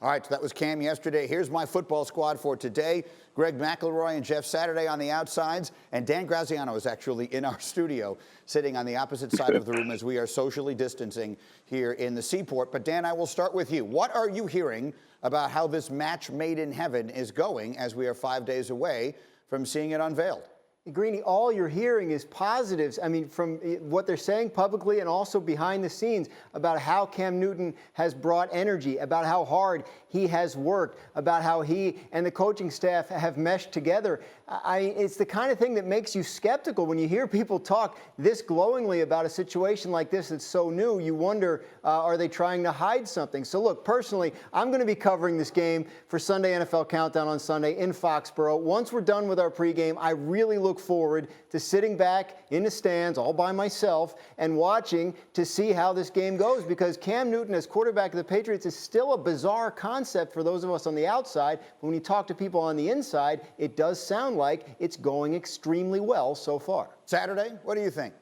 All right, so that was Cam yesterday. Here's my football squad for today. Greg McElroy and Jeff Saturday on the outsides. And Dan Graziano is actually in our studio, sitting on the opposite side of the room as we are socially distancing here in the Seaport. But Dan, I will start with you. What are you hearing about how this match made in heaven is going as we are 5 days away from seeing it unveiled? Greeny, all you're hearing is positives. I mean, from what they're saying publicly and also behind the scenes about how Cam Newton has brought energy, about how hard he has worked, about how he and the coaching staff have meshed together. It's the kind of thing that makes you skeptical when you hear people talk this glowingly about a situation like this that's so new. You wonder, are they trying to hide something? So look, personally, I'm going to be covering this game for Sunday NFL Countdown on Sunday in Foxborough. Once we're done with our pregame, I really look forward to sitting back in the stands all by myself and watching to see how this game goes, because Cam Newton as quarterback of the Patriots is still a bizarre concept for those of us on the outside. But when you talk to people on the inside, it does sound like it's going extremely well so far. Saturday, what do you think?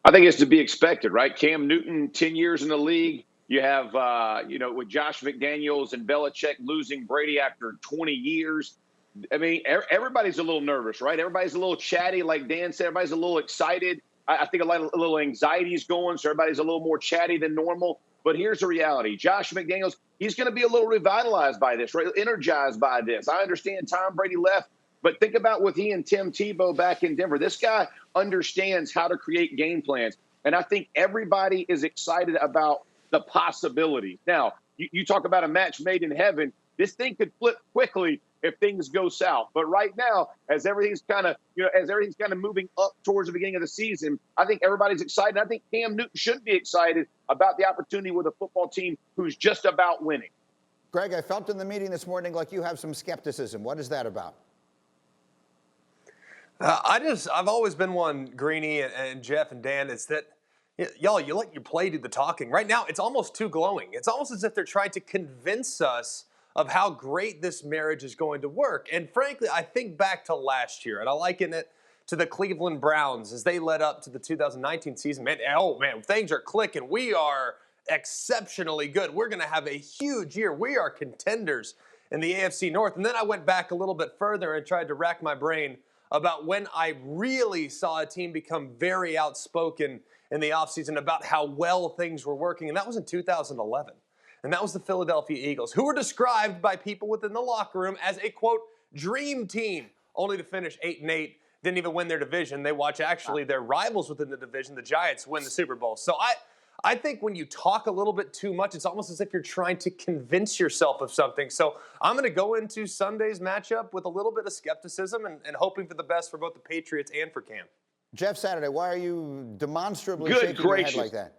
I think it's to be expected, right? Cam Newton, 10 years in the league. You have, with Josh McDaniels and Belichick losing Brady after 20 years. I mean, everybody's a little nervous, right? Everybody's a little chatty, like Dan said. Everybody's a little excited. I think a little anxiety is going, so everybody's a little more chatty than normal. But here's the reality. Josh McDaniels, he's going to be a little revitalized by this, right? Energized by this. I understand Tom Brady left, but think about with he and Tim Tebow back in Denver. This guy understands how to create game plans. And I think everybody is excited about the possibilities. Now, you talk about a match made in heaven. This thing could flip quickly if things go south. But right now, as everything's kind of moving up towards the beginning of the season, I think everybody's excited. I think Cam Newton should be excited about the opportunity with a football team who's just about winning. Greg, I felt in the meeting this morning like you have some skepticism. What is that about? I've always been one, Greeny and Jeff and Dan, is that y'all, you let your play do the talking. Right now, it's almost too glowing. It's almost as if they're trying to convince us of how great this marriage is going to work. And frankly, I think back to last year, and I liken it to the Cleveland Browns as they led up to the 2019 season. Man, things are clicking. We are exceptionally good. We're going to have a huge year. We are contenders in the AFC North. And then I went back a little bit further and tried to rack my brain about when I really saw a team become very outspoken in the offseason about how well things were working, and that was in 2011. And that was the Philadelphia Eagles, who were described by people within the locker room as a, quote, dream team, only to finish 8-8, didn't even win their division. They watch actually their rivals within the division, the Giants, win the Super Bowl. So I think when you talk a little bit too much, it's almost as if you're trying to convince yourself of something. So I'm going to go into Sunday's matchup with a little bit of skepticism and hoping for the best for both the Patriots and for Cam. Jeff Saturday, why are you demonstrably shaking your head like that?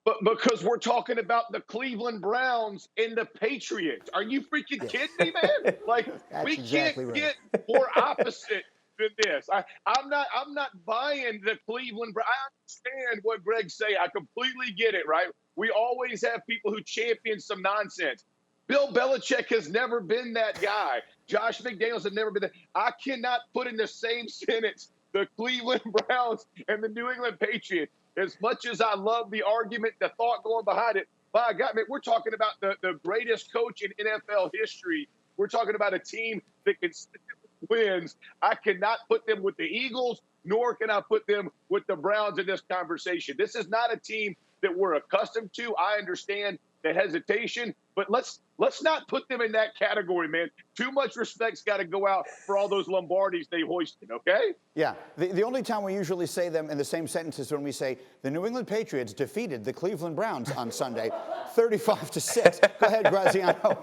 But because we're talking about the Cleveland Browns and the Patriots. Are you freaking kidding me, man? Like, we exactly can't right. get more opposite than this. I'm not buying the Cleveland Browns. I understand what Greg say. I completely get it, right? We always have people who champion some nonsense. Bill Belichick has never been that guy. Josh McDaniels has never been that. I cannot put in the same sentence the Cleveland Browns and the New England Patriots. As much as I love the argument, the thought going behind it, by God, man, we're talking about the greatest coach in NFL history. We're talking about a team that consistently wins. I cannot put them with the Eagles, nor can I put them with the Browns in this conversation. This is not a team that we're accustomed to. I understand the hesitation, but let's not put them in that category, man. Too much respect's got to go out for all those Lombardis they hoisted, okay? Yeah. The only time we usually say them in the same sentence is when we say the New England Patriots defeated the Cleveland Browns on Sunday, 35-6. Go ahead, Graziano.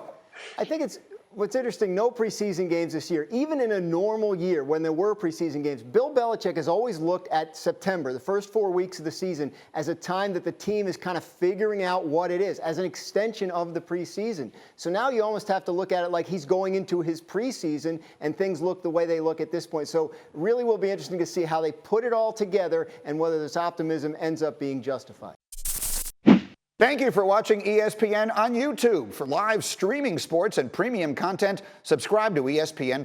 I think what's interesting, no preseason games this year. Even in a normal year when there were preseason games, Bill Belichick has always looked at September, the first 4 weeks of the season, as a time that the team is kind of figuring out what it is, as an extension of the preseason. So now you almost have to look at it like he's going into his preseason and things look the way they look at this point. So really will be interesting to see how they put it all together and whether this optimism ends up being justified. Thank you for watching ESPN on YouTube. For live streaming sports and premium content, subscribe to ESPN+.